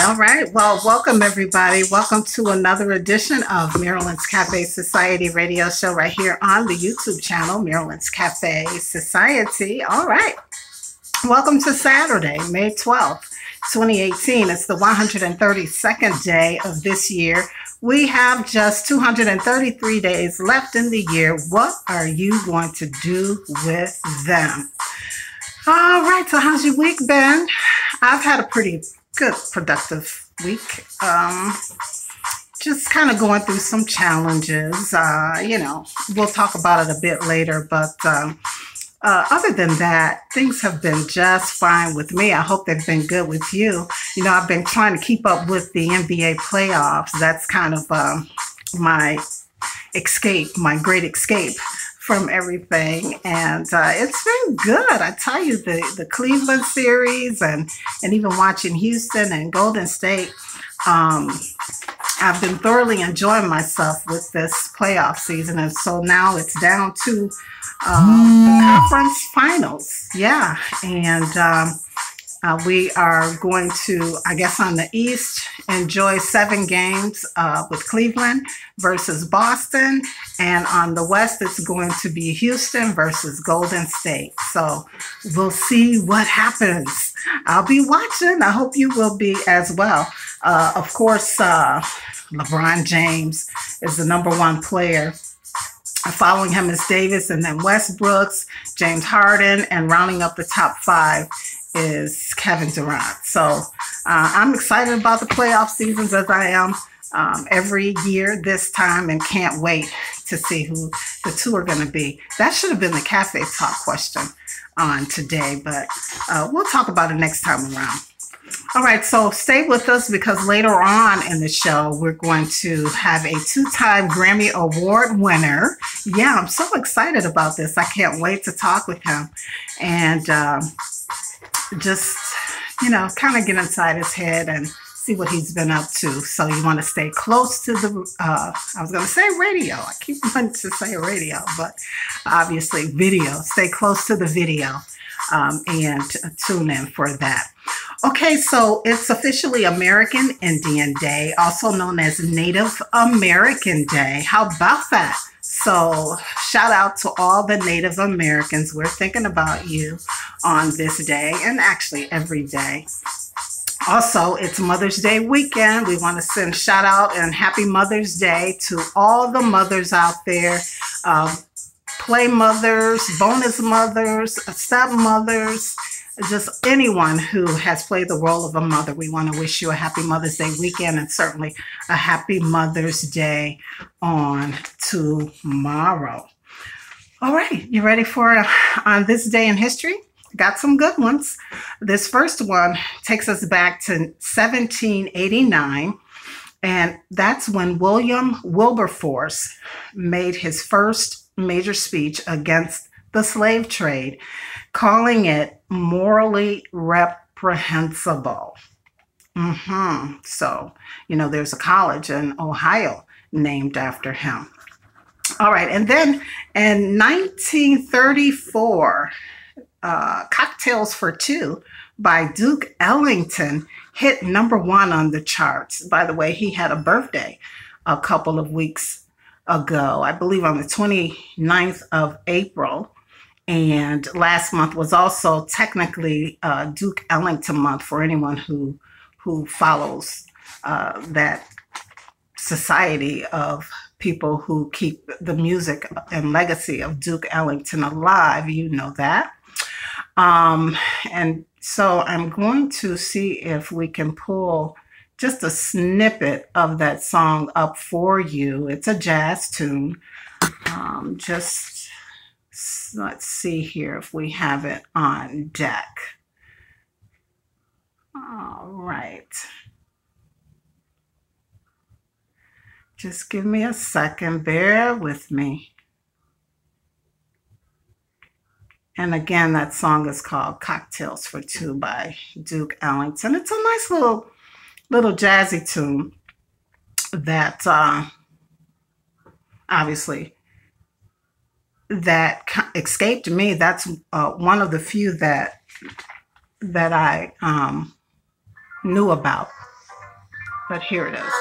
All right. Well, welcome everybody. Welcome to another edition of Marilyn's Cafe Society radio show right here on the YouTube channel, Marilyn's Cafe Society. All right. Welcome to Saturday, May 12th, 2018. It's the 132nd day of this year. We have just 233 days left in the year. What are you going to do with them? All right. So how's your week been? I've had a pretty good, productive week. Just kind of going through some challenges. We'll talk about it a bit later, but other than that, things have been just fine with me. I hope they've been good with you. You know, I've been trying to keep up with the NBA playoffs. That's kind of my escape, my great escape from everything, and it's been good. I tell you, the Cleveland series and even watching Houston and Golden State, I've been thoroughly enjoying myself with this playoff season, and so now it's down to the conference finals. Yeah, and we are going to, I guess, on the East, enjoy 7 games with Cleveland versus Boston. And on the West, it's going to be Houston versus Golden State. So we'll see what happens. I'll be watching. I hope you will be as well. Of course, LeBron James is the #1 player. Following him is Davis, and then Westbrooks, James Harden, and rounding up the top 5 is Kevin Durant. So I'm excited about the playoff seasons, as I am every year this time, and can't wait to see who the 2 are going to be. That should have been the Cafe Talk question on today, but we'll talk about it next time around. All right, so stay with us, because later on in the show, we're going to have a 2-time Grammy Award winner. Yeah, I'm so excited about this. I can't wait to talk with him and just, kind of get inside his head and see what he's been up to. So you want to stay close to the, I was going to say radio. I keep wanting to say radio, but obviously video. Stay close to the video and tune in for that. Okay, so it's officially American Indian Day, also known as Native American Day. How about that? So shout out to all the Native Americans. We're thinking about you on this day, and actually every day. Also, it's Mother's Day weekend. We want to send shout out and happy Mother's Day to all the mothers out there. Play mothers, bonus mothers, stepmothers, just anyone who has played the role of a mother. We want to wish you a happy Mother's Day weekend, and certainly a happy Mother's Day on tomorrow. All right, you ready for on this day in history? Got some good ones. This first one takes us back to 1789, and that's when William Wilberforce made his first major speech against the slave trade, calling it morally reprehensible. So, there's a college in Ohio named after him. All right, and then in 1934, Cocktails for Two by Duke Ellington hit #1 on the charts. By the way, he had a birthday a couple of weeks ago, I believe on the 29th of April. And last month was also technically Duke Ellington month for anyone who follows that society of people who keep the music and legacy of Duke Ellington alive. You know that. And so I'm going to see if we can pull just a snippet of that song up for you. It's a jazz tune. Just Let's see here if we have it on deck. All right. Just give me a second. Bear with me. And again, that song is called Cocktails for Two by Duke Ellington. It's a nice little jazzy tune that obviously that escaped me. That's one of the few that I knew about. But here it is.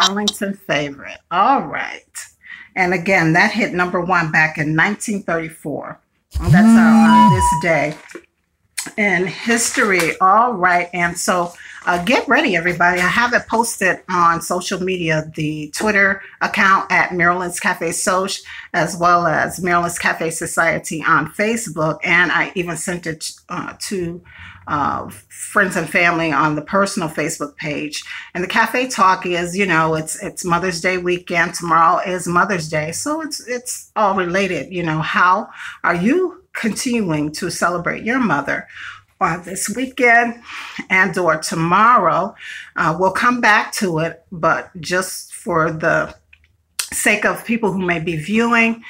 Arlington favorite. All right. And again, that hit #1 back in 1934. That's on this day in history. All right. And so get ready, everybody. I have it posted on social media, the Twitter account at Marilyn's Cafe Soch, as well as Marilyn's Cafe Society on Facebook. And I even sent it to friends and family on the personal Facebook page. And the Cafe Talk is, you know, it's Mother's Day weekend. Tomorrow is Mother's Day. So it's all related. You know, how are you continuing to celebrate your mother this weekend and or tomorrow? We'll come back to it, but just for the sake of people who may be viewing,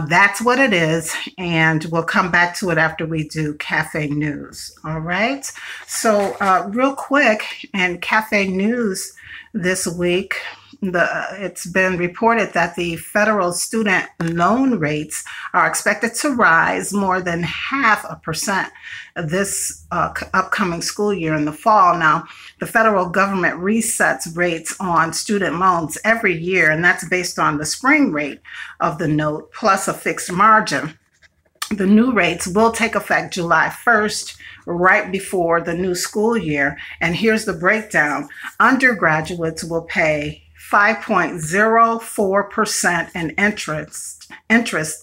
that's what it is, and we'll come back to it after we do Cafe News. All right, so real quick, and Cafe News this week, it's been reported that the federal student loan rates are expected to rise more than 0.5% this upcoming school year in the fall. Now, the federal government resets rates on student loans every year, and that's based on the spring rate of the note plus a fixed margin. The new rates will take effect July 1st, right before the new school year. And here's the breakdown. Undergraduates will pay 5.04% in interest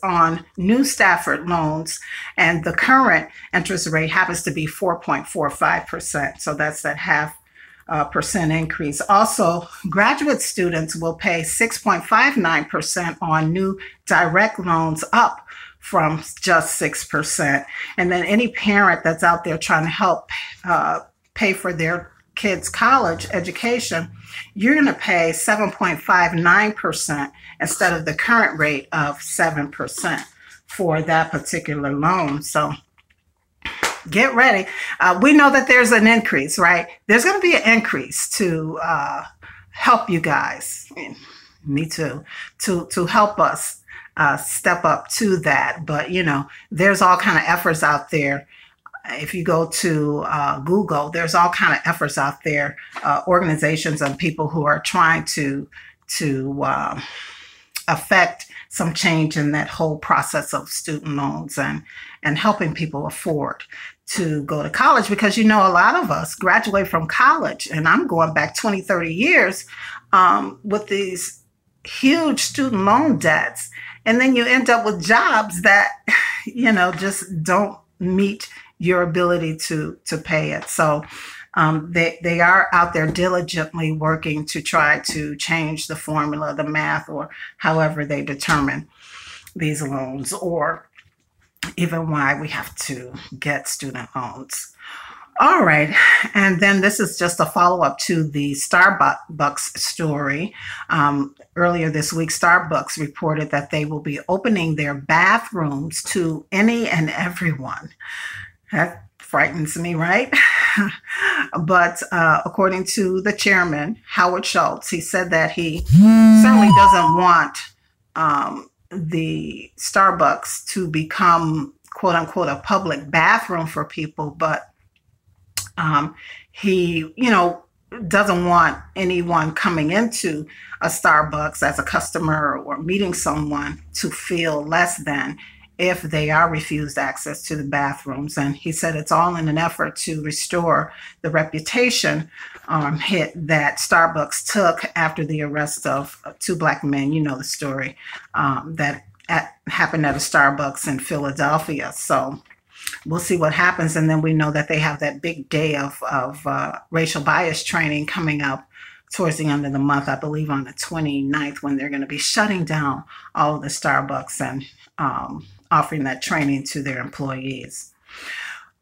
on new Stafford loans, and the current interest rate happens to be 4.45%. So that's that 0.5% increase. Also, graduate students will pay 6.59% on new direct loans, up from just 6%. And then any parent that's out there trying to help pay for their kids' college education, you're going to pay 7.59% instead of the current rate of 7% for that particular loan. So get ready. We know that there's an increase, right? There's going to be an increase to help you guys, me too, to help us step up to that. But, you know, there's all kind of efforts out there. If you go to Google, there's all kind of efforts out there, organizations and people who are trying to affect some change in that whole process of student loans and helping people afford to go to college. Because, you know, a lot of us graduate from college, and I'm going back 20, 30 years with these huge student loan debts. And then you end up with jobs that, you know, just don't meet your ability to pay it. So they are out there diligently working to try to change the formula, the math, or however they determine these loans, or even why we have to get student loans. All right, and then this is just a follow-up to the Starbucks story. Earlier this week, Starbucks reported that they will be opening their bathrooms to any and everyone. That frightens me, right? But according to the chairman, Howard Schultz, he said that he certainly doesn't want the Starbucks to become, quote unquote, a public bathroom for people, but he, you know, doesn't want anyone coming into a Starbucks as a customer or meeting someone to feel less than if they are refused access to the bathrooms. And he said it's all in an effort to restore the reputation hit that Starbucks took after the arrest of two black men. You know the story that happened at a Starbucks in Philadelphia. So we'll see what happens. And then we know that they have that big day of racial bias training coming up towards the end of the month, I believe on the 29th, when they're going to be shutting down all of the Starbucks and offering that training to their employees.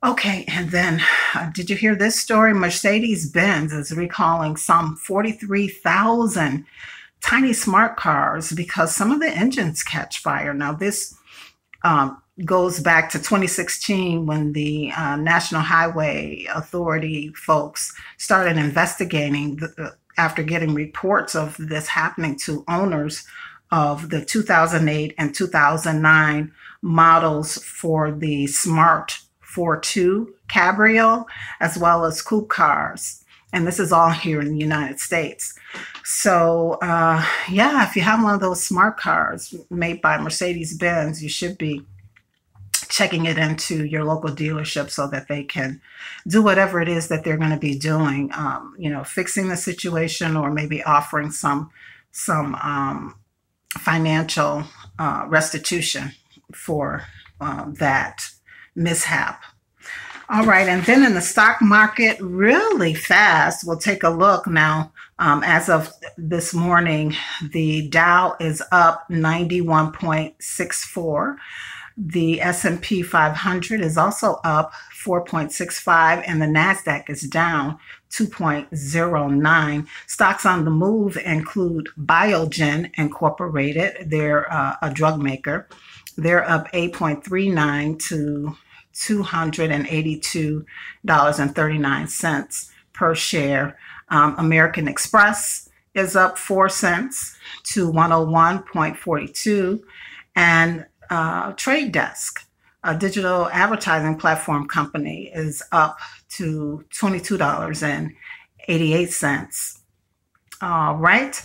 Okay, and then did you hear this story? Mercedes-Benz is recalling some 43,000 tiny smart cars because some of the engines catch fire. Now this goes back to 2016 when the National Highway Authority folks started investigating after getting reports of this happening to owners of the 2008 and 2009 models for the Smart 4.2 Cabrio, as well as coupe cars. And this is all here in the United States. So yeah, if you have one of those smart cars made by Mercedes-Benz, you should be checking it into your local dealership so that they can do whatever it is that they're going to be doing, you know, fixing the situation or maybe offering some financial restitution for that mishap. All right, and then in the stock market, really fast, we'll take a look now. As of this morning, the Dow is up 91.64. The S&P 500 is also up 4.65, and the NASDAQ is down 2.09. Stocks on the move include Biogen Incorporated. They're a drug maker. They're up 8.39 to $282.39 per share. American Express is up 4 cents to 101.42. And Trade Desk, a digital advertising platform company, is up to $22.88. All right.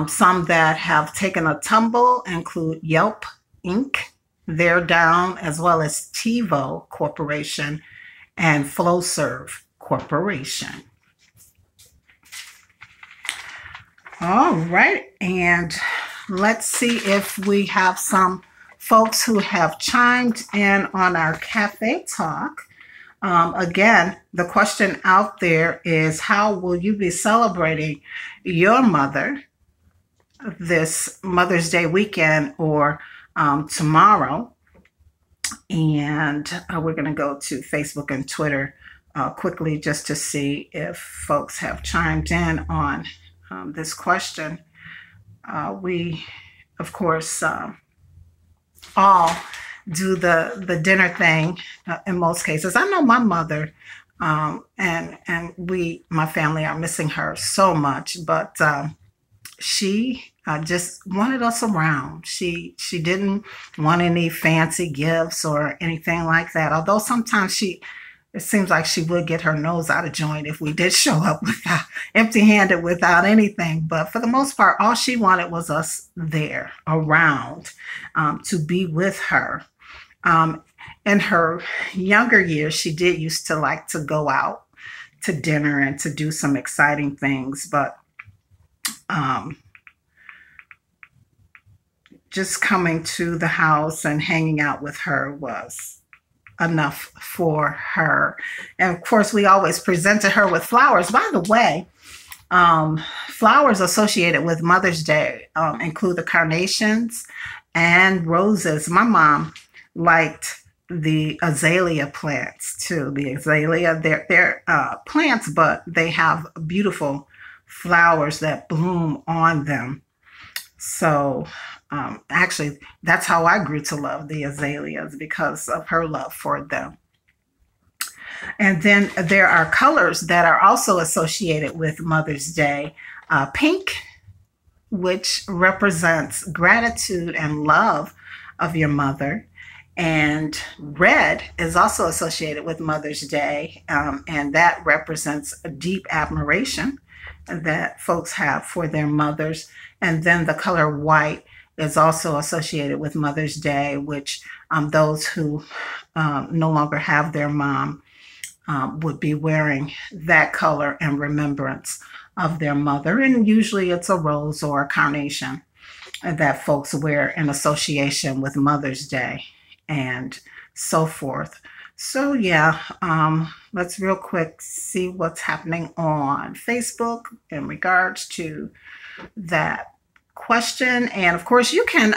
Some that have taken a tumble include Yelp Inc. They're down, as well as TiVo Corporation and Flowserve Corporation. All right. And let's see if we have some folks who have chimed in on our cafe talk. Again, the question out there is, how will you be celebrating your mother this Mother's Day weekend or tomorrow? And we're going to go to Facebook and Twitter quickly just to see if folks have chimed in on this question. We, of course, all do the dinner thing in most cases. I know my mother and my family are missing her so much, but she just wanted us around. She didn't want any fancy gifts or anything like that. Although sometimes it seems like she would get her nose out of joint if we did show up without empty-handed without anything. But for the most part, all she wanted was us there around to be with her. In her younger years, she did used to like to go out to dinner and to do some exciting things, but just coming to the house and hanging out with her was enough for her. And of course, we always presented her with flowers. By the way, flowers associated with Mother's Day include the carnations and roses. My mom liked the azalea plants too. The azalea, they're plants, but they have beautiful flowers that bloom on them. So actually, that's how I grew to love the azaleas, because of her love for them. And then there are colors that are also associated with Mother's Day. Pink, which represents gratitude and love of your mother. And red is also associated with Mother's Day, and that represents a deep admiration that folks have for their mothers. And then the color white is also associated with Mother's Day, which those who no longer have their mom would be wearing that color in remembrance of their mother. And usually it's a rose or a carnation that folks wear in association with Mother's Day and so forth. So yeah, let's real quick see what's happening on Facebook in regards to that question. And of course, you can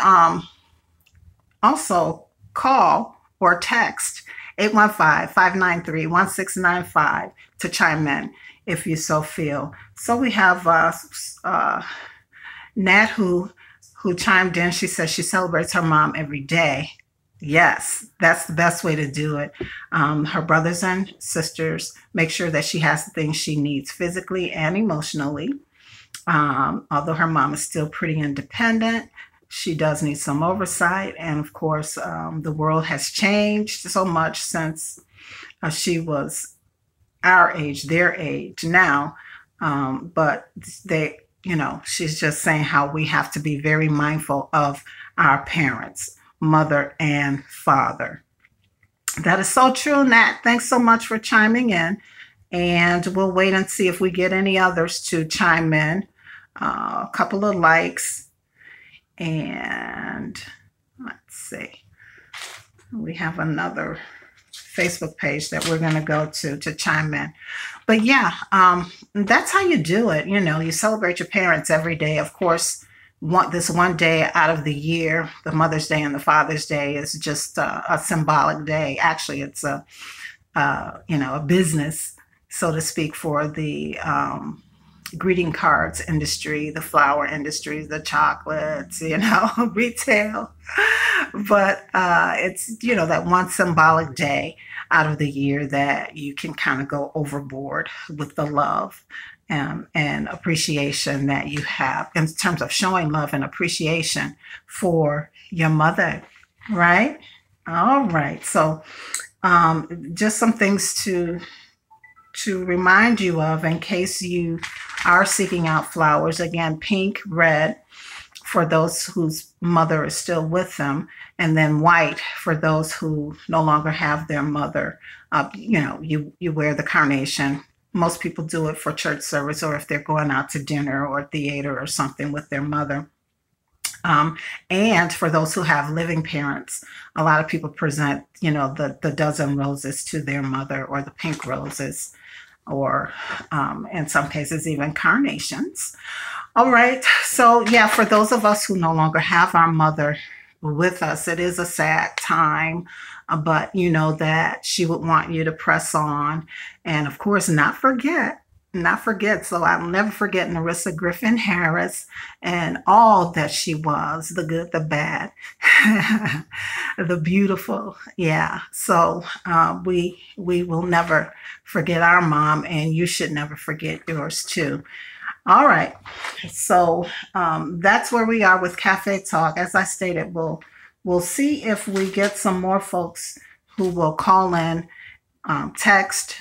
also call or text 815-593-1695 to chime in if you so feel. So we have Nat who chimed in. She says she celebrates her mom every day. Yes, that's the best way to do it. Her brothers and sisters make sure that she has the things she needs physically and emotionally. Although her mom is still pretty independent, she does need some oversight. And of course, the world has changed so much since she was our age, their age now. But they, she's just saying how we have to be very mindful of our parents, mother and father. That is so true, Nat. Thanks so much for chiming in. And we'll wait and see if we get any others to chime in. A couple of likes. And let's see. We have another Facebook page that we're going to go to chime in. But yeah, that's how you do it. You celebrate your parents every day. Of course, this one day out of the year, the Mother's Day and the Father's Day, is just a symbolic day. Actually, it's a business, so to speak, for the greeting cards industry, the flower industry, the chocolates, retail. But it's, that one symbolic day out of the year that you can kind of go overboard with the love and appreciation that you have in terms of showing love and appreciation for your mother, right? All right. So just some things to remind you of in case you are seeking out flowers. Again, pink, red for those whose mother is still with them, and then white for those who no longer have their mother. You wear the carnation. Most people do it for church service or if they're going out to dinner or theater or something with their mother. And for those who have living parents, a lot of people present, the dozen roses to their mother, or the pink roses, or in some cases even carnations. All right. So yeah, for those of us who no longer have our mother with us, it is a sad time, but that she would want you to press on and of course not forget. So I'll never forget Narissa Griffin Harris and all that she was, the good, the bad, the beautiful. Yeah. So we will never forget our mom, and you should never forget yours too. All right. So that's where we are with Cafe Talk. As I stated, we'll see if we get some more folks who will call in, text,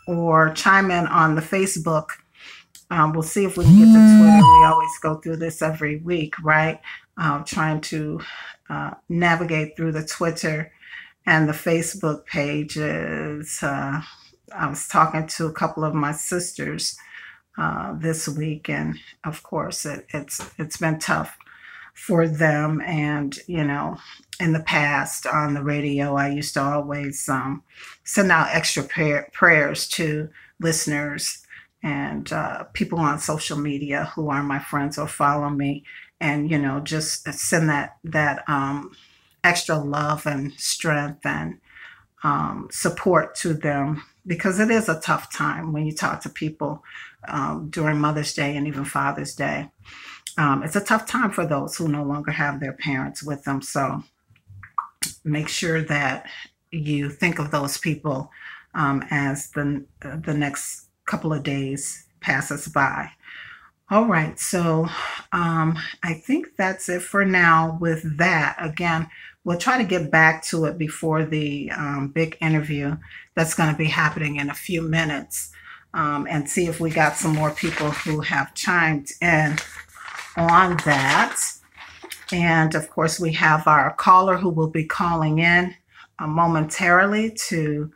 or chime in on the Facebook. We'll see if we can get to Twitter. We always go through this every week, right? Trying to navigate through the Twitter and the Facebook pages. I was talking to a couple of my sisters this week, and of course it's been tough for them. And in the past on the radio, I used to always send out extra prayers to listeners and people on social media who are my friends or follow me, and just send that extra love and strength and support to them, because it is a tough time when you talk to people during Mother's Day and even Father's Day. It's a tough time for those who no longer have their parents with them. So make sure that you think of those people as the next couple of days passes by. All right, so I think that's it for now with that. Again, we'll try to get back to it before the big interview that's going to be happening in a few minutes, and see if we got some more people who have chimed in on that. And of course, we have our caller who will be calling in momentarily to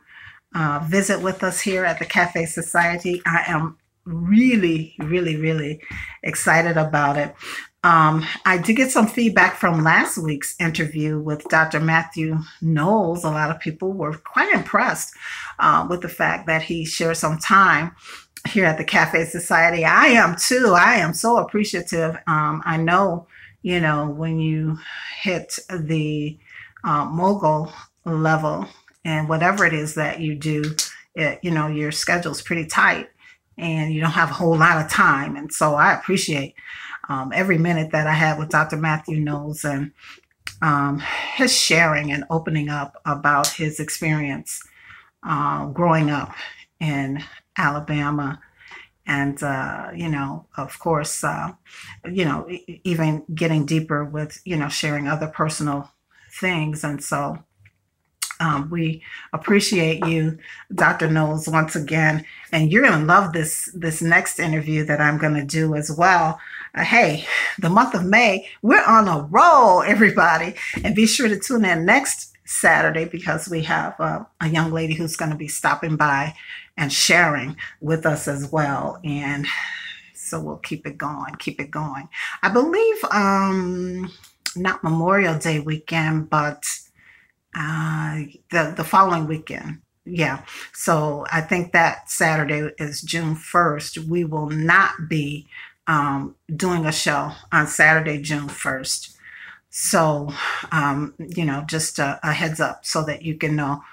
visit with us here at the Cafe Society. I am really, really, really excited about it. I did get some feedback from last week's interview with Dr. Matthew Knowles. A lot of people were quite impressed with the fact that he shared some time here at the Cafe Society. I am too. I am so appreciative. I know, when you hit the mogul level and whatever it is that you do, your schedule's pretty tight and you don't have a whole lot of time. And so I appreciate every minute that I had with Dr. Matthew Knowles and his sharing and opening up about his experience growing up in Alabama. And, of course, even getting deeper with, sharing other personal things. And so we appreciate you, Dr. Knowles, once again. And you're going to love this next interview that I'm going to do as well. Hey, the month of May, we're on a roll, everybody. And be sure to tune in next Saturday because we have a young lady who's going to be stopping by and sharing with us as well. And so we'll keep it going, keep it going. I believe not Memorial Day weekend, but the following weekend. Yeah. So I think that Saturday is June 1st. We will not be doing a show on Saturday, June 1st. So, just a heads up so that you can know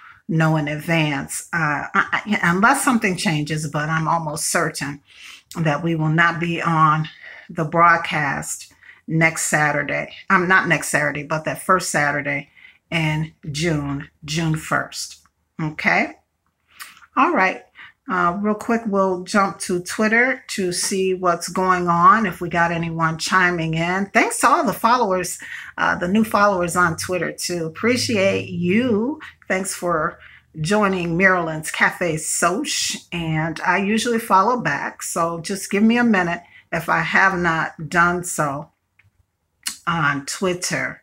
in advance, unless something changes, but I'm almost certain that we will not be on the broadcast next Saturday. Not next Saturday, but that first Saturday in June 1st. Okay. All right. Real quick, we'll jump to Twitter to see what's going on, if we got anyone chiming in. Thanks to all the followers, the new followers on Twitter too. Appreciate you. Thanks for joining Marilyn's Cafe Soch. And I usually follow back, so just give me a minute if I have not done so on Twitter.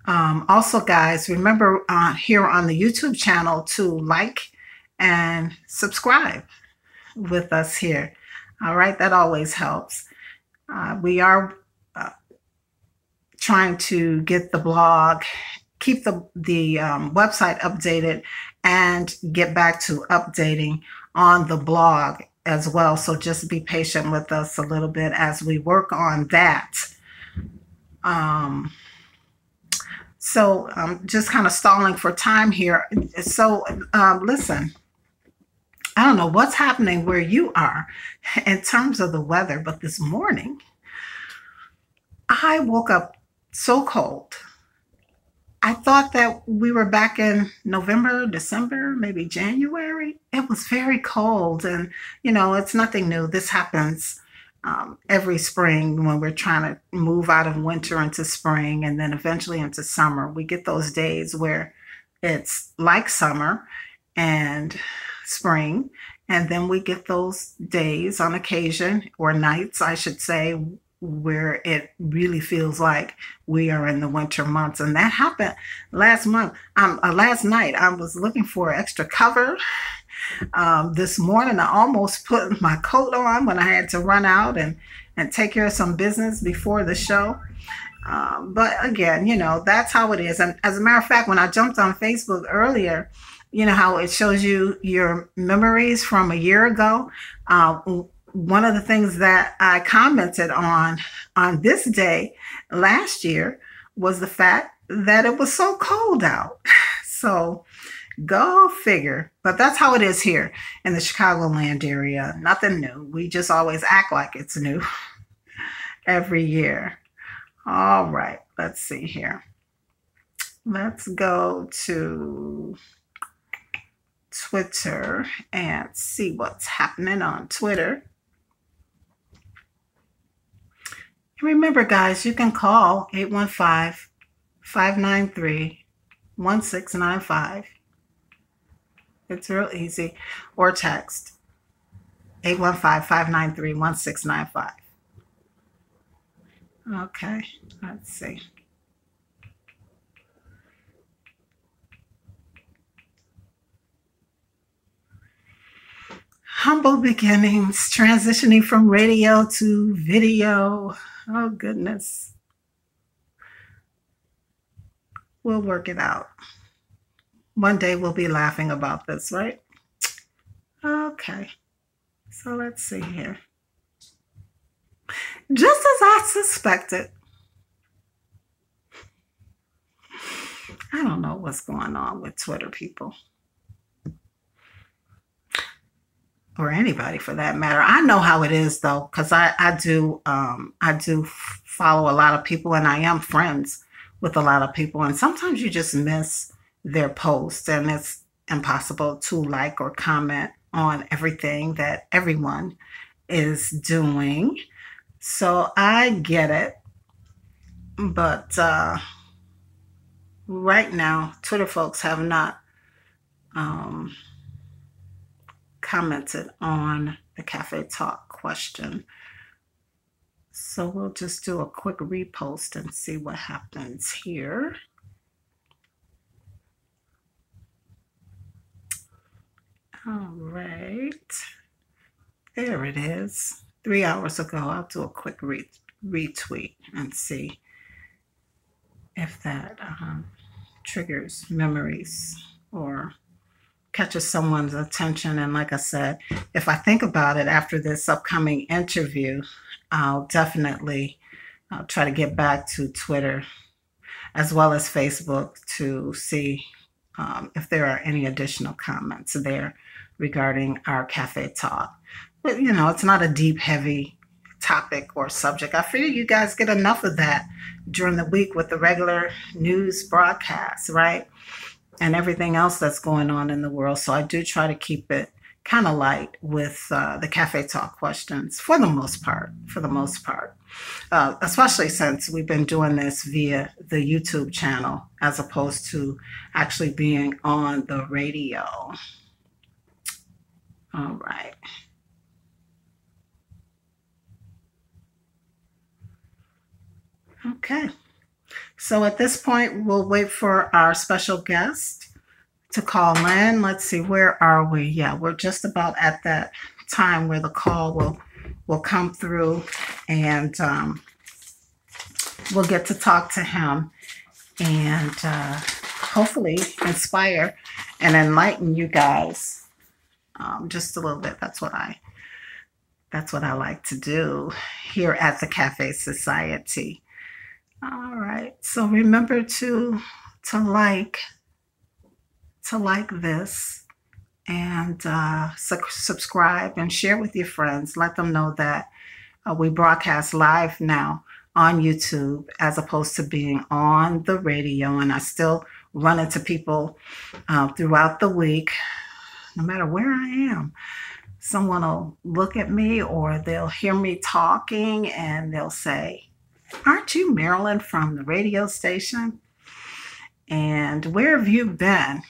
Also, guys, remember here on the YouTube channel to like and subscribe with us here. All right, that always helps. We are trying to get the blog, keep the website updated, and get back to updating on the blog as well. So just be patient with us a little bit as we work on that. So I'm just kind of stalling for time here. So listen, I don't know what's happening where you are in terms of the weather, but this morning I woke up so cold. I thought that we were back in November, December, maybe January. It was very cold, and it's nothing new. This happens every spring when we're trying to move out of winter into spring and then eventually into summer. We get those days where it's like summer and spring, and then we get those days on occasion, or nights I should say, where it really feels like we are in the winter months. And that happened last night. I was looking for extra cover. This morning, I almost put my coat on when I had to run out and take care of some business before the show. But again, that's how it is. And as a matter of fact, when I jumped on Facebook earlier, how it shows you your memories from a year ago. One of the things that I commented on this day last year was the fact that it was so cold out. So go figure. But that's how it is here in the Chicagoland area. Nothing new. We just always act like it's new every year. All right. Let's see here. Let's go to Twitter and see what's happening on Twitter. Remember, guys, you can call 815-593-1695. It's real easy. Or text 815-593-1695. Okay, let's see. Humble beginnings, transitioning from radio to video. Oh, goodness. We'll work it out. One day we'll be laughing about this, right? Okay, so let's see here. Just as I suspected, I don't know what's going on with Twitter people. Or anybody for that matter. I know how it is though, because I do follow a lot of people and I am friends with a lot of people, and sometimes you just miss their posts and it's impossible to like or comment on everything that everyone is doing. So I get it. But right now, Twitter folks have not commented on the Cafe Talk question. So we'll just do a quick repost and see what happens here. All right. There it is. 3 hours ago, I'll do a quick retweet and see if that triggers memories or catches someone's attention. And like I said, if I think about it after this upcoming interview, I'll definitely try to get back to Twitter as well as Facebook to see if there are any additional comments there regarding our Cafe Talk. But, you know, it's not a deep, heavy topic or subject. I figure you guys get enough of that during the week with the regular news broadcasts, right? And everything else that's going on in the world. So I do try to keep it kind of light with the Cafe Talk questions for the most part, especially since we've been doing this via the YouTube channel as opposed to actually being on the radio. All right. Okay. So at this point, we'll wait for our special guest to call in. Let's see, where are we? Yeah, we're just about at that time where the call will come through, and we'll get to talk to him and hopefully inspire and enlighten you guys just a little bit. That's what I like to do here at the Cafe Society. All right, so remember to like this and subscribe and share with your friends. Let them know that we broadcast live now on YouTube as opposed to being on the radio. And I still run into people throughout the week, no matter where I am. Someone will look at me or they'll hear me talking and they'll say, "Aren't you Marilyn from the radio station? And where have you been?"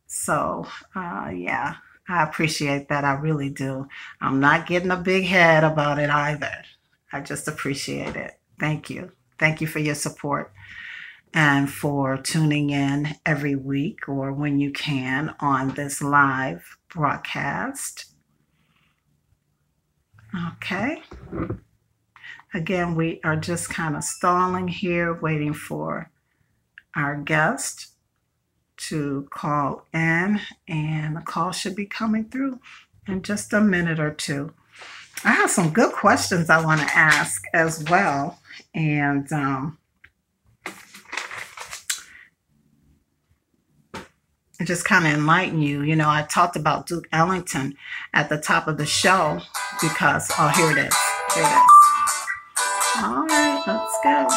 So, yeah, I appreciate that. I really do. I'm not getting a big head about it either. I just appreciate it. Thank you. Thank you for your support and for tuning in every week or when you can on this live broadcast. Okay. Again, we are just kind of stalling here, waiting for our guest to call in, and the call should be coming through in just a minute or two. I have some good questions I want to ask as well, and just kind of enlighten you. You know, I talked about Duke Ellington at the top of the show because, oh, here it is. Here it is. All right, let's go.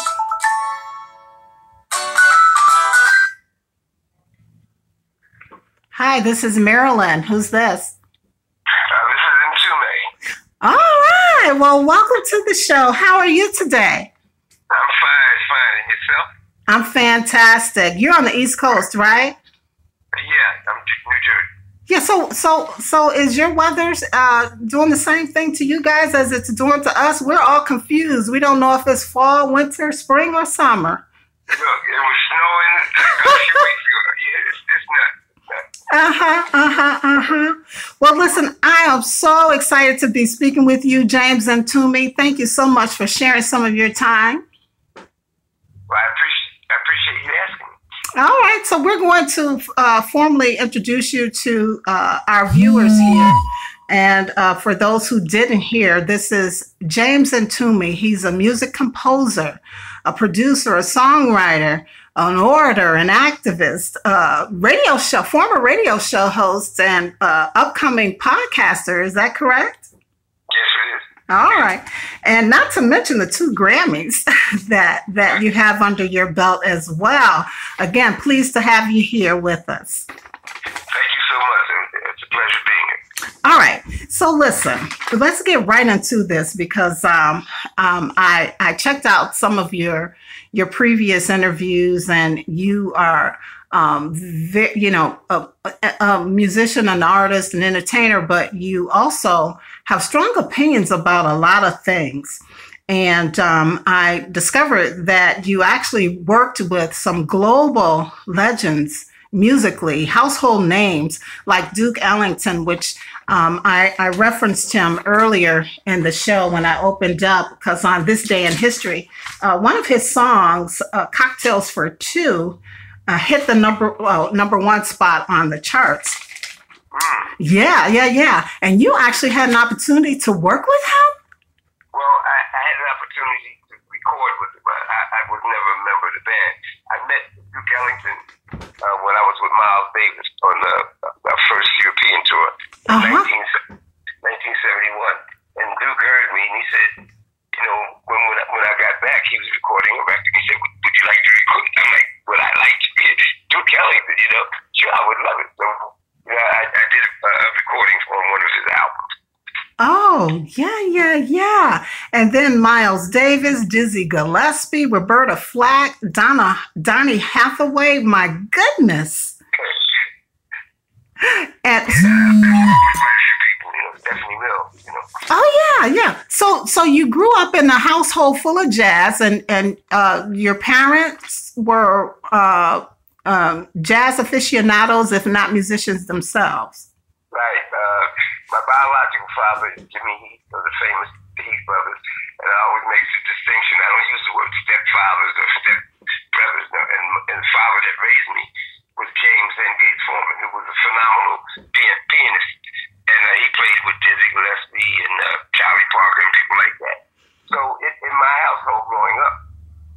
Hi, this is Marilyn. Who's this? This is Mtume. All right. Well, welcome to the show. How are you today? I'm fine. And yourself? I'm fantastic. You're on the East Coast, right? Yeah, I'm New Jersey. Yeah, so is your weather doing the same thing to you guys as it's doing to us? We're all confused. We don't know if it's fall, winter, spring, or summer. Look, it was snowing a few weeks ago. Yeah, it's nuts. Well, listen, I am so excited to be speaking with you, James and Mtume. Thank you so much for sharing some of your time. Well, I appreciate you asking me. All right, so we're going to formally introduce you to our viewers here. And for those who didn't hear, this is James Mtume. He's a music composer, a producer, a songwriter, an orator, an activist, former radio show host, and upcoming podcaster. Is that correct? Yes, it is. All right. And not to mention the 2 Grammys that you have under your belt as well. Again, pleased to have you here with us. Thank you so much. It's a pleasure being here. All right. So listen, let's get right into this because I checked out some of your previous interviews, and you are a musician, an artist, an entertainer, but you also have strong opinions about a lot of things. And I discovered that you actually worked with some global legends musically, household names like Duke Ellington, which I referenced him earlier in the show when I opened up, because on this day in history, one of his songs, Cocktails for Two, hit the number 1 spot on the charts. Yeah. And you actually had an opportunity to work with him? Well, I had an opportunity to record with him, but I was never a member of the band. I met Duke Ellington when I was with Miles Davis on our first European tour in 1971. And Duke heard me, and he said, when I got back, he was recording a record. He said, would you like to record? I'm like, would I like to be Duke Ellington? Sure, I would love it. So, I did a recording on one of his albums. Oh, yeah. And then Miles Davis, Dizzy Gillespie, Roberta Flack, Donny Hathaway. My goodness. And definitely will. Oh yeah. So you grew up in a household full of jazz, and your parents were jazz aficionados, if not musicians themselves. Right. My biological father, Jimmy Heath, of the famous Heath brothers, and I always make the distinction. I don't use the word stepfathers or stepbrothers, and the father that raised me was James N. Gates Foreman, who was a phenomenal pianist, and he played with Dizzy Gillespie and Charlie Parker and people like that. So in my household growing up,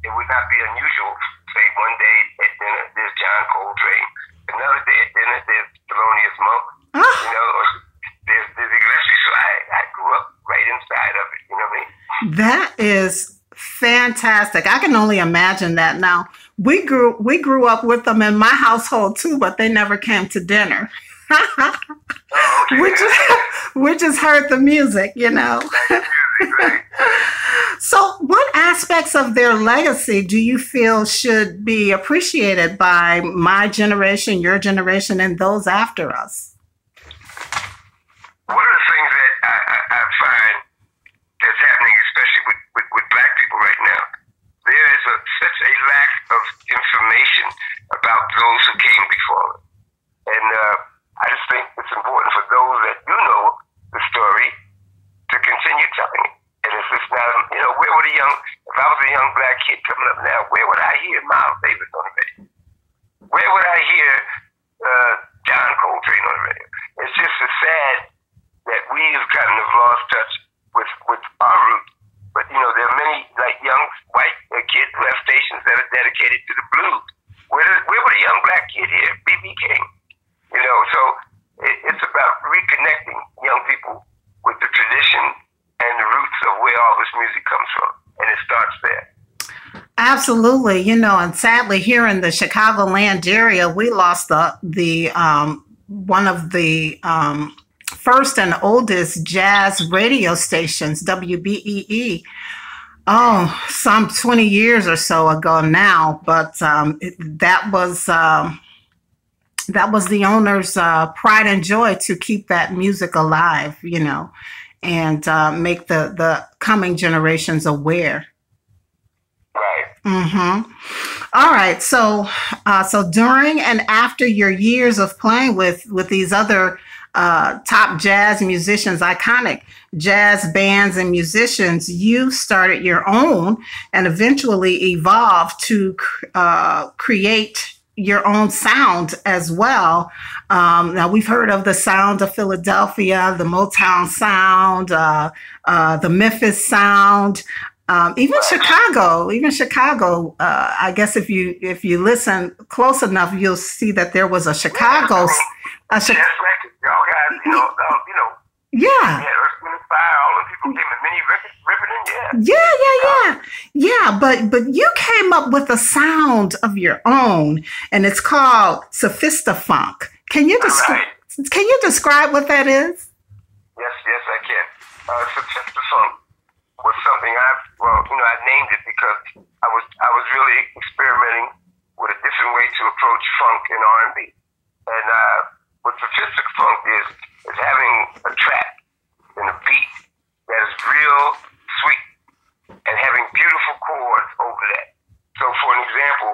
it would not be unusual. Say one day at dinner, there's John Coltrane. Another day at dinner, there's Thelonious Monk. Or there's Dizzy Gillespie. So I grew up right inside of it. You know what I mean? That is fantastic. I can only imagine that. Now, we grew up with them in my household too, but they never came to dinner. we just heard the music, So what aspects of their legacy do you feel should be appreciated by my generation, your generation, and those after us? One of the things that I find that's happening, especially with Black people right now, there is such a lack of information about those who came before us. And I just think it's important for those that do know the story to continue telling it. And it's just not, where would if I was a young Black kid coming up now, where would I hear Miles Davis on the radio? Where would I hear John Coltrane on the radio? It's just so sad that we have kind of lost touch with our roots. But, there are many, like, young white kids who have stations that are dedicated to the blues. Where would a young Black kid hear B.B. King? So it's about reconnecting young people with the tradition and the roots of where all this music comes from. And it starts there. Absolutely. And sadly, here in the Chicagoland area, we lost the one of the first and oldest jazz radio stations, WBEE. Some 20 years or so ago now, but that was that was the owner's pride and joy to keep that music alive, you know, and make the coming generations aware. Right. Mm-hmm. All right. So, so during and after your years of playing with these other top jazz musicians, iconic jazz bands and musicians, you started your own and eventually evolved to create your own sound as well. Now we've heard of the sound of Philadelphia, the Motown sound, the Memphis sound. Even Chicago, I guess if you listen close enough, you'll see that there was a Chicago. Yeah. Yeah. But you came up with a sound of your own, and it's called Sophistafunk. Can you describe what that is? Yes, I can. Sophistafunk was something I named it because I was really experimenting with a different way to approach funk and R&B. And what Sophistafunk is having a track and a beat that is real sweet and having beautiful chords over that. So for an example,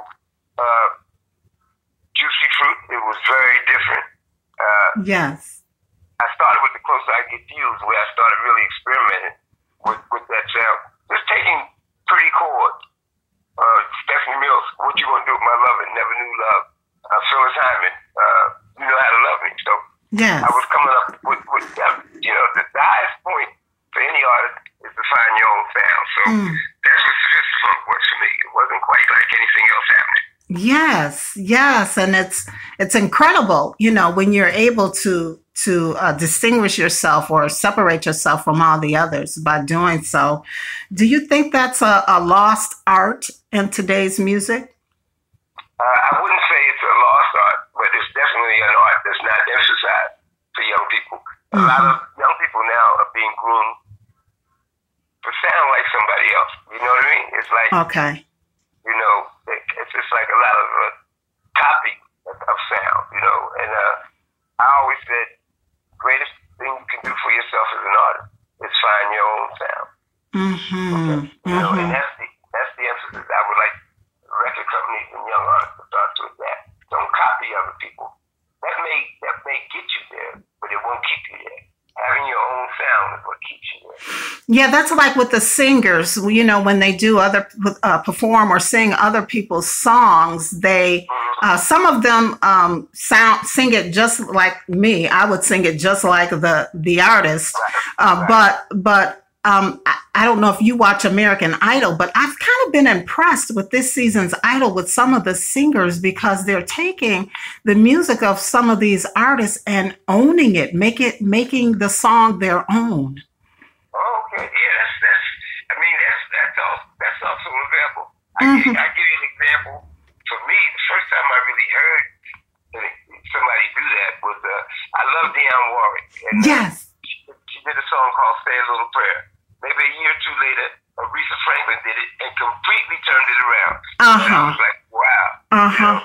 Juicy Fruit, it was very different. Yes. I started with The Closer I Get to You, where I started really experimenting with that sound. Just taking pretty chords. Stephanie Mills, What You Gonna Do With My Lovin', Never Knew Love. Phyllis Hyman, You Know How to Love Me. So yes. I was coming up with the highest point for any artist is to find your own sound. So that's what Sophistafunk was for me. It wasn't quite like anything else happening. Yes, and it's incredible, you know, when you're able to distinguish yourself or separate yourself from all the others by doing so. Do you think that's a lost art in today's music? I wouldn't say it's a lost art, but it's definitely an art that's not emphasized for young people. A lot of young people now are being groomed to sound like somebody else. You know what I mean? It's like, okay. You know, it's just like a lot of copy of sound, you know. And I always said, greatest thing you can do for yourself as an artist is find your own sound. Okay? You know, and that's the emphasis. I would like record companies and young artists to start to adapt. Don't copy other people. That may get you there, but it won't keep you there. Having your own sound is what keeps you there. Yeah, that's like with the singers, you know, when they do perform or sing other people's songs, they some of them sing it just like me. I would sing it just like the artist, but I don't know if you watch American Idol, but I've kind of been impressed with this season's Idol with some of the singers because they're taking the music of some of these artists and owning it, making the song their own. Okay, yeah, that's also available. I give you an example. For me, the first time I really heard somebody do that was I love Dionne Warwick. And, yes. She did a song called Say a Little Prayer. Maybe a year or two later, Aretha Franklin did it and completely turned it around. And I was like, wow. You know,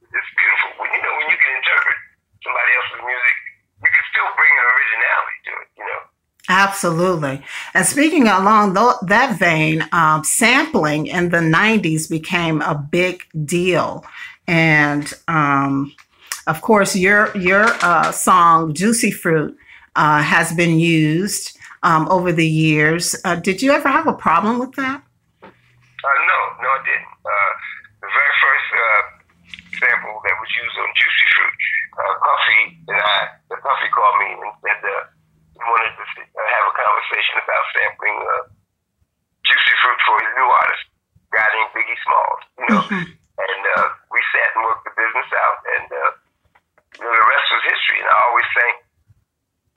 it's beautiful. When you can interpret somebody else's music, you can still bring an originality to it, you know. Absolutely. And speaking along that vein, sampling in the 90s became a big deal. And of course, your song, Juicy Fruit, has been used over the years. Did you ever have a problem with that? No, I didn't. The very first sample that was used on Juicy Fruit, Puffy called me and said he wanted to have a conversation about sampling Juicy Fruit for his new artist, a guy named Biggie Smalls, you know. And we sat and worked the business out, and the rest was history. And I always thank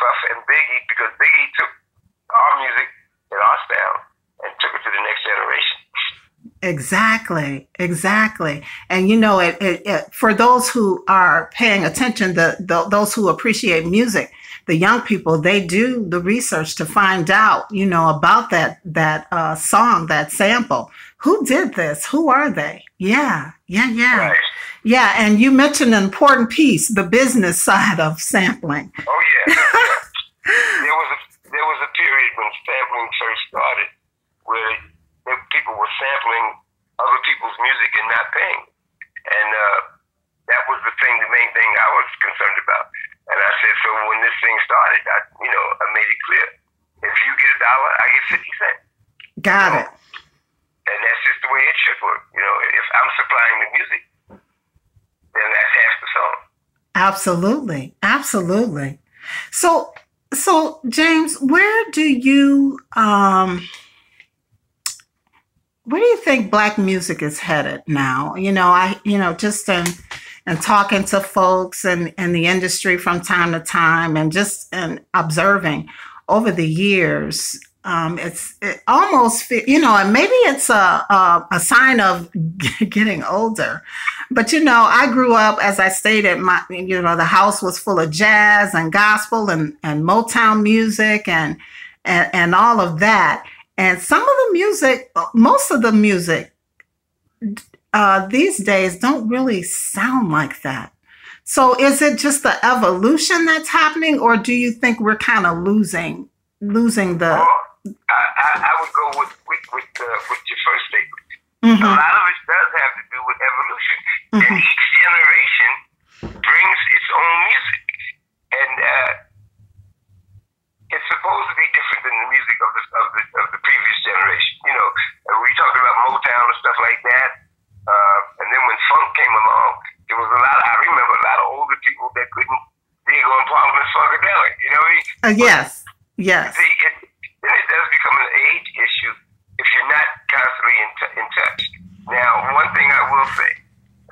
Puff and Biggie because Biggie took our music and our sound and took it to the next generation. Exactly. And you know, for those who are paying attention, those who appreciate music, the young people, they do the research to find out, about that song, that sample. Who did this? Who are they? Yeah. Right. Yeah, and you mentioned an important piece, the business side of sampling. Oh yeah. there was a period when sampling first started where people were sampling other people's music and not paying. And that was the main thing I was concerned about. And I said, so when this thing started, I made it clear. If you get $1, I get 50 cents. Got it. And that's just the way it should work. If I'm supplying the music, then that's half the song. Absolutely. So James, where do you think Black music is headed now? Just in talking to folks and the industry from time to time, and just observing over the years, it almost, and maybe it's a sign of getting older. But, I grew up, as I stated, the house was full of jazz and gospel and Motown music and all of that. And most of the music these days don't really sound like that. So is it just the evolution that's happening, or do you think we're kind of losing the... Well, I would go with your first statement. A lot of it does have to do with evolution. And each generation brings its own music. And it's supposed to be different than the music of the previous generation. We talked about Motown and stuff like that. And then when funk came along, there was I remember a lot of older people that couldn't dig on Parliament Funkadelic. Yes. Then it does become an age issue if you're not constantly in touch. Now, one thing I will say,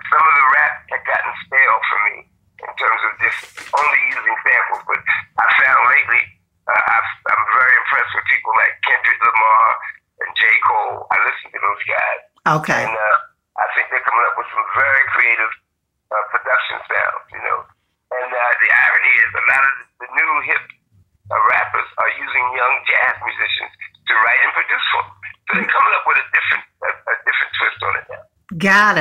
some of the rap had gotten stale for me in terms of just only using samples, but I found lately I'm very impressed with people like Kendrick Lamar and J. Cole. I listen to those guys. Okay. And I think they're coming up with some very creative production sounds, And the irony is a lot of the new hip rappers are using young jazz musicians to write and produce for them. So they're coming up with a different twist on it now. Got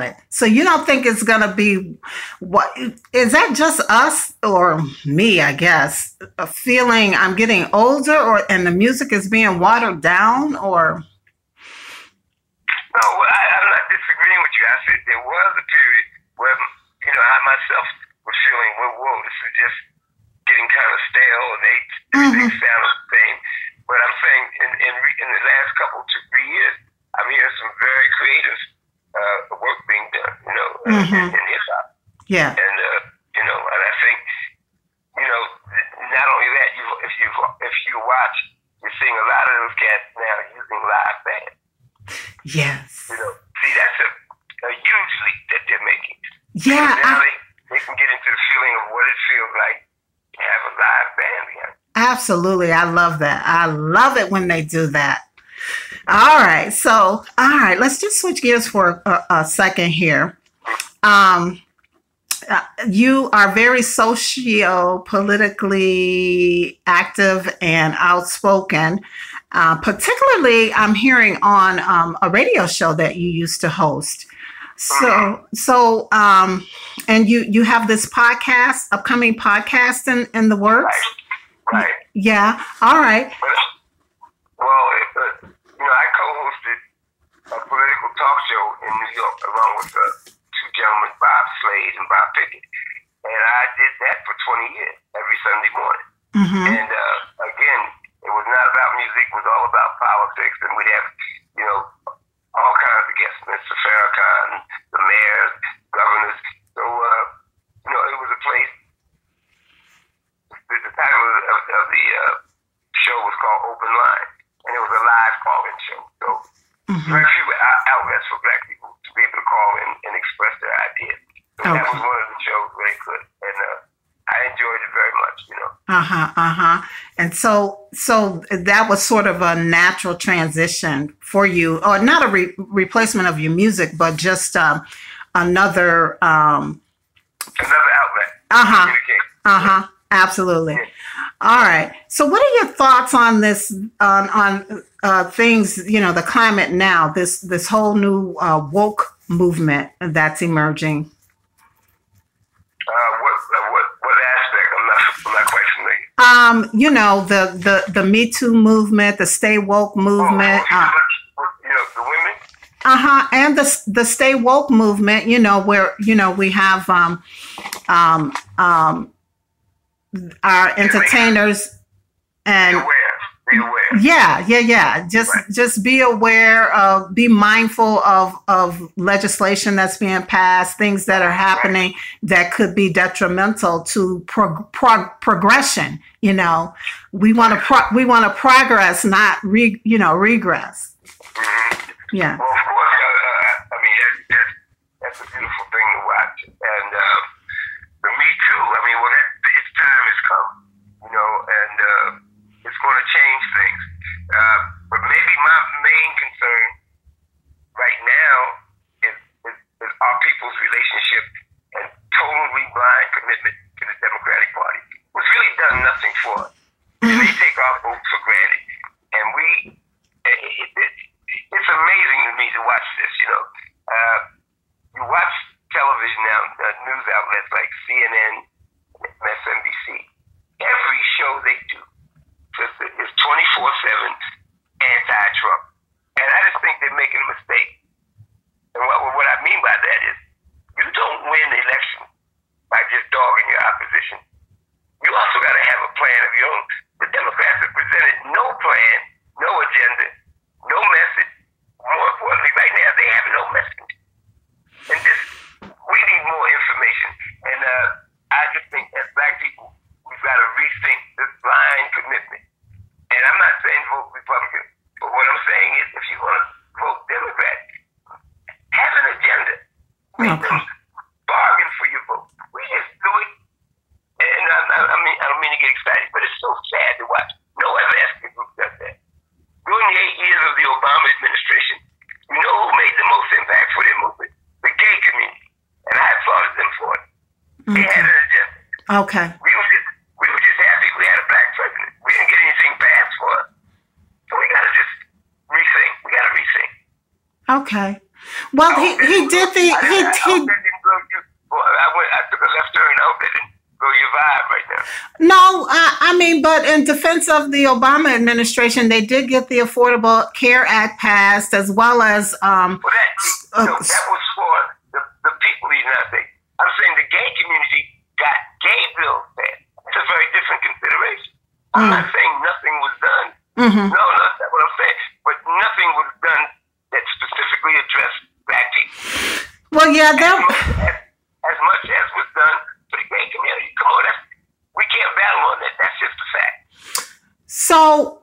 it. So you don't think it's going to be, what is that, just us or me, I guess, a feeling I'm getting older, and the music is being watered down, or? No, I'm not disagreeing with you. I said there was a period where, I myself was feeling, whoa, this is just getting kind of stale, and everything sounds the same. But I'm saying in the last couple to 3 years, I'm hearing some very creative work being done, in hip hop. Yeah. And and I think, not only that, if you watch, you're seeing a lot of those cats now using live bands. Yes. See, that's a huge leap that they're making. Yeah. Now they can get into the feeling of what it feels like to have a live band behind. Absolutely. I love that. I love it when they do that. All right. So, let's just switch gears for a second here. You are very socio-politically active and outspoken. Particularly, I'm hearing on a radio show that you used to host. And you have this upcoming podcast in the works? Right. Yeah. All right. Well, I co-hosted a political talk show in New York along with two gentlemen, Bob Slade and Bob Pickett. And I did that for 20 years, every Sunday morning. And again, it was not about music, it was all about politics. And we'd have, all kinds of guests, Mr. Farrakhan, the mayors, governors. So, it was a place. The title of the show was called Open Line, and it was a live call-in show. So very few outlets for Black people to be able to call in and express their ideas. So that was one of the shows where they could, and I enjoyed it very much. And so that was sort of a natural transition for you, or not a replacement of your music, but just another outlet. Absolutely. Yeah. All right. So, what are your thoughts on this? On things, the climate now. This whole new woke movement that's emerging. What aspect? I'm not quite familiar. The Me Too movement, the Stay Woke movement. The women. And the Stay Woke movement. Where we have our entertainers and. Be aware. Yeah. Just be aware of, be mindful of legislation that's being passed, things that are happening that could be detrimental to progression. We want to progress, not regress. Mm-hmm. Yeah. Well, of course, that's a beautiful thing to watch, and the Me Too. Its time has come, and. It's going to change things. But maybe my main concern right now is our people's relationship and totally blind commitment to the Democratic Party, which really done nothing for us. And they take our vote for granted. And it's amazing to me to watch this, You watch television now, news outlets like CNN, MSNBC. Every show they do is 24/7 anti-Trump. And I just think they're making a mistake. And what I mean by that is, you don't win the election by just dogging your opposition. You also got to have a plan of your own. The Democrats have presented no plan, no agenda, no message. More importantly, right now, they have no message. And we need more information. And I just think as Black people, we've got to rethink this blind commitment. And I'm not saying vote Republican, but what I'm saying is if you want to vote Democrat, have an agenda. Make them bargain for your vote. We just do it. And I don't mean to get excited, but it's so sad to watch. No other ethnic group does that. During the 8 years of the Obama administration, you know who made the most impact for their movement? The gay community. And I applauded them for it. They had an agenda. Okay. We were just happy we had a Black president. We didn't get anything passed for us. So we got to just rethink. We got to rethink. Okay. Well, he did the... I hope that didn't blow you. I took a left turn. I hope that didn't blow your vibe right now. No, but in defense of the Obama administration, they did get the Affordable Care Act passed, as well as... that was for the people of the United States. I'm saying the gay community got gay bills passed. It's a very different consideration. I'm not saying nothing was done. Mm-hmm. No, that's not what I'm saying. But nothing was done that specifically addressed Black people. Well, yeah, as much as was done for the gay community. Come on, we can't battle on that. That's just a fact. So,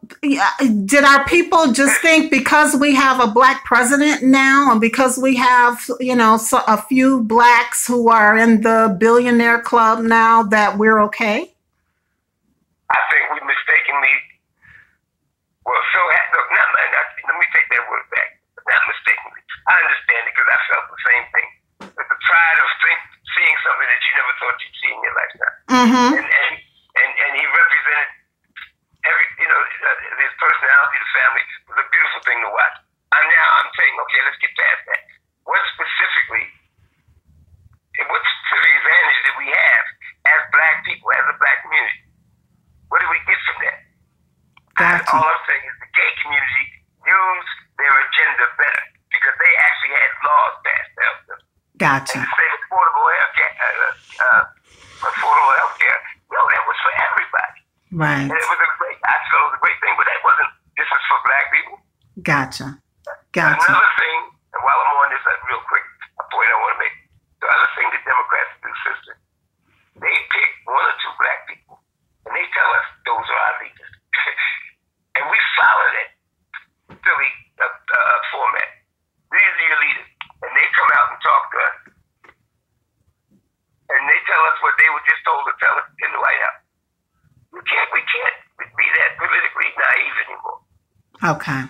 did our people just think because we have a Black president now, and because we have, a few Blacks who are in the billionaire club now, that we're okay? I think we mistakenly. Let me take that word back. Not mistakenly. I understand it because I felt the same thing. But the pride of seeing something that you never thought you'd see in your lifetime. Mm-hmm. And he represented his personality, the family, was a beautiful thing to watch. I'm saying, okay, let's get past that. What specific advantage did we have as Black people, as a Black community? What did we get from that? Gotcha. All I'm saying is the gay community used their agenda better because they actually had laws passed to help them. Gotcha. And to say affordable health care, that was for everybody. Right. And I felt it was a great thing, but that wasn't, this is for Black people. Gotcha. Another thing, and while I'm on this, real quick, a point I want to make. The other thing the Democrats do, sister, they pick one or two Black people, and they tell us those are our leaders. And we follow that silly format. These are your leaders. And they come out and talk to us. And they tell us what they were just told to tell us in the White House. We can't be that politically naive anymore. Okay.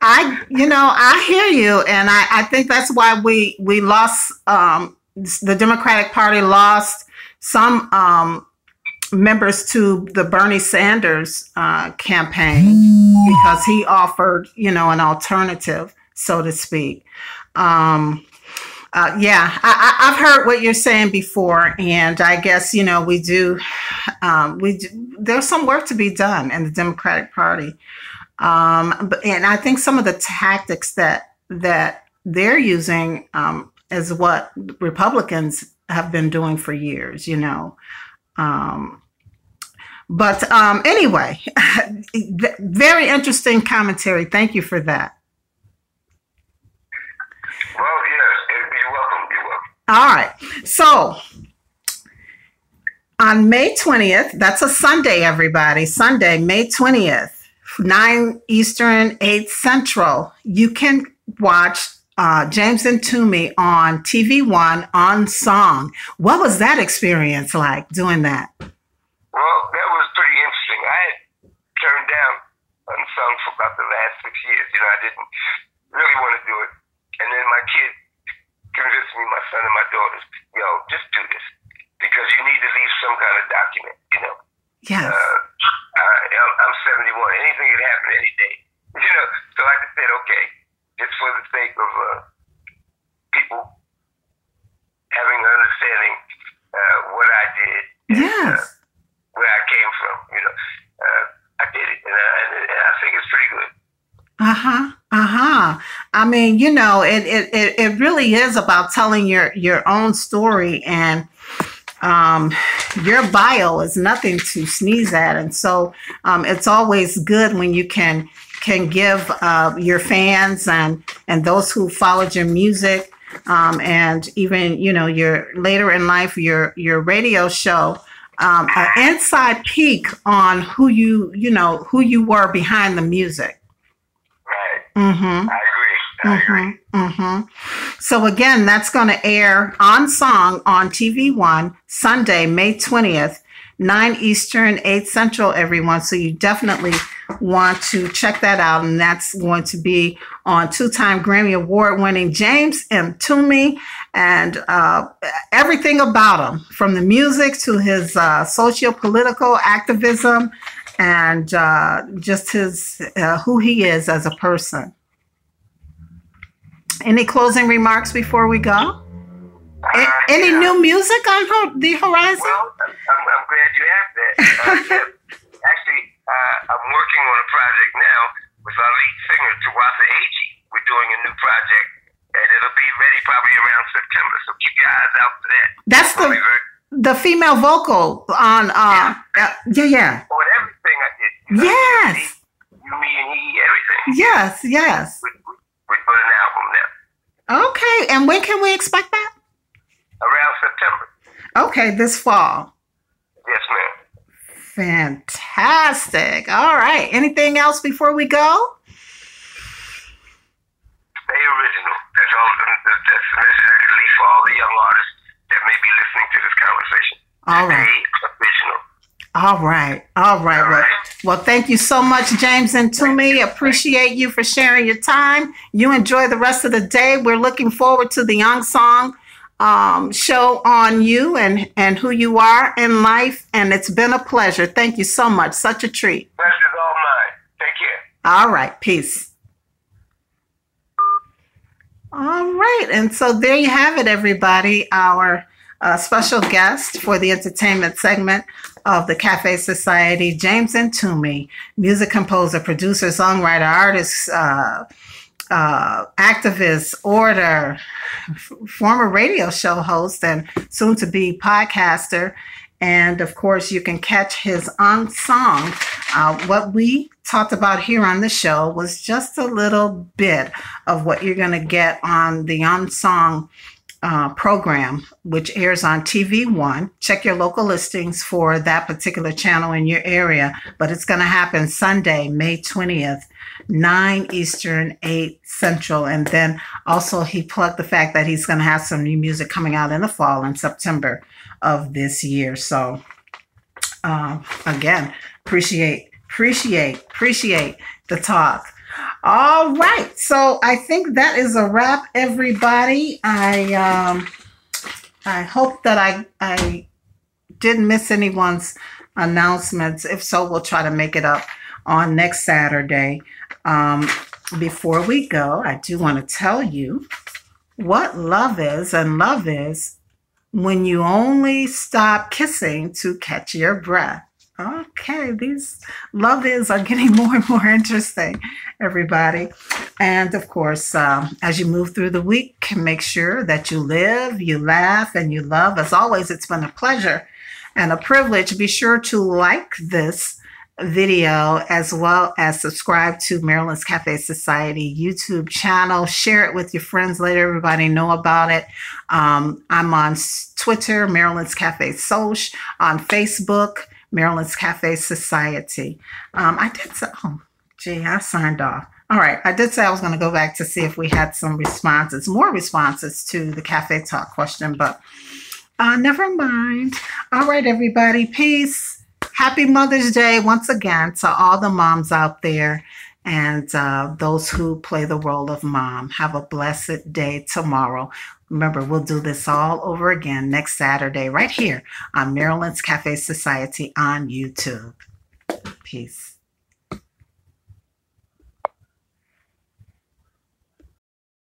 I hear you, and I think that's why we lost the Democratic Party lost some members to the Bernie Sanders campaign because he offered, an alternative, so to speak. Yeah, I've heard what you're saying before, and I guess we do. There's some work to be done in the Democratic Party, and I think some of the tactics that they're using is what Republicans have been doing for years. But anyway, very interesting commentary. Thank you for that. Well, yes, you're welcome. You're welcome. All right. So on May 20th, that's a Sunday, everybody. Sunday, May 20th, 9 Eastern, 8 Central. You can watch James Mtume on TV One on Song. What was that experience like doing that? Well, that was pretty interesting. I had turned down Unsung for about the last 6 years. I didn't really want to do it. And then my kid convinced me, my son and my daughters, just do this. Because you need to leave some kind of document, Yes. I'm 71. Anything can happen any day. So I just said, okay, just for the sake of people having an understanding what I did. Yes. Where I came from, I did it, and I think it's pretty good. I mean, it really is about telling your own story, and your bio is nothing to sneeze at, and so it's always good when you can give your fans and those who followed your music, and even your later in life your radio show. An inside peek on who you were behind the music. Right. Mm-hmm. I agree. So again, that's going to air on Song on TV One Sunday, May 20th, 9 Eastern, 8 Central, everyone. So you definitely want to check that out. And that's going to be on 2-time Grammy Award winning James Mtume, and everything about him, from the music to his socio-political activism, and just his who he is as a person. Any closing remarks before we go? Any new music on the horizon? Well, I'm glad you asked that. Actually, I'm working on a project now with our lead singer, Tawasa Agee. We're doing a new project, and it'll be ready probably around September. So keep your eyes out for that. That's the female vocal on. Yeah. On everything I did. Yes. You, me, and he, everything. Yes. We're doing an album now. Okay, and when can we expect that? Around September. Okay, this fall. Yes, ma'am. Fantastic. All right. Anything else before we go? Stay original. That's all. That's the message I can leave for all the young artists that may be listening to this conversation. All right. Stay original. All right. Well, thank you so much, James Mtume. Appreciate you for sharing your time. You enjoy the rest of the day. We're looking forward to the Young Song show on you and who you are in life. And it's been a pleasure. Thank you so much. Such a treat. Pleasure's all mine. Take care. All right. Peace. All right. And so there you have it, everybody. Our special guest for the entertainment segment of the Cafe Society, James Mtume, music composer, producer, songwriter, artist, activist, orator, former radio show host, and soon to be podcaster. And of course, you can catch his Unsung. What we talked about here on the show was just a little bit of what you're going to get on the Unsung program, which airs on TV One. Check your local listings for that particular channel in your area. But it's going to happen Sunday, May 20th, 9 Eastern, 8 Central. And then also he plugged the fact that he's going to have some new music coming out in the fall in September of this year. So again, appreciate the talk. All right, so I think that is a wrap, everybody. I hope that I didn't miss anyone's announcements. If so, we'll try to make it up on next Saturday. Before we go, I do want to tell you what love is, and love is when you only stop kissing to catch your breath. Okay, these love is are getting more and more interesting, everybody. And of course, as you move through the week, make sure that you live, you laugh, and you love. As always, it's been a pleasure and a privilege. Be sure to like this video as well as subscribe to Marilyn's Cafe Society YouTube channel. Share it with your friends. Let everybody know about it. I'm on Twitter, Marilyn's Cafe Soch, on Facebook, Marilyn's Cafe Society. I did say, oh, gee, I signed off. All right, I did say I was going to go back to see if we had some responses, more responses to the Cafe Talk question, but never mind. All right, everybody, peace. Happy Mother's Day once again to all the moms out there and those who play the role of mom. Have a blessed day tomorrow. Remember, we'll do this all over again next Saturday right here on Marilyn's Cafe Society on YouTube. Peace.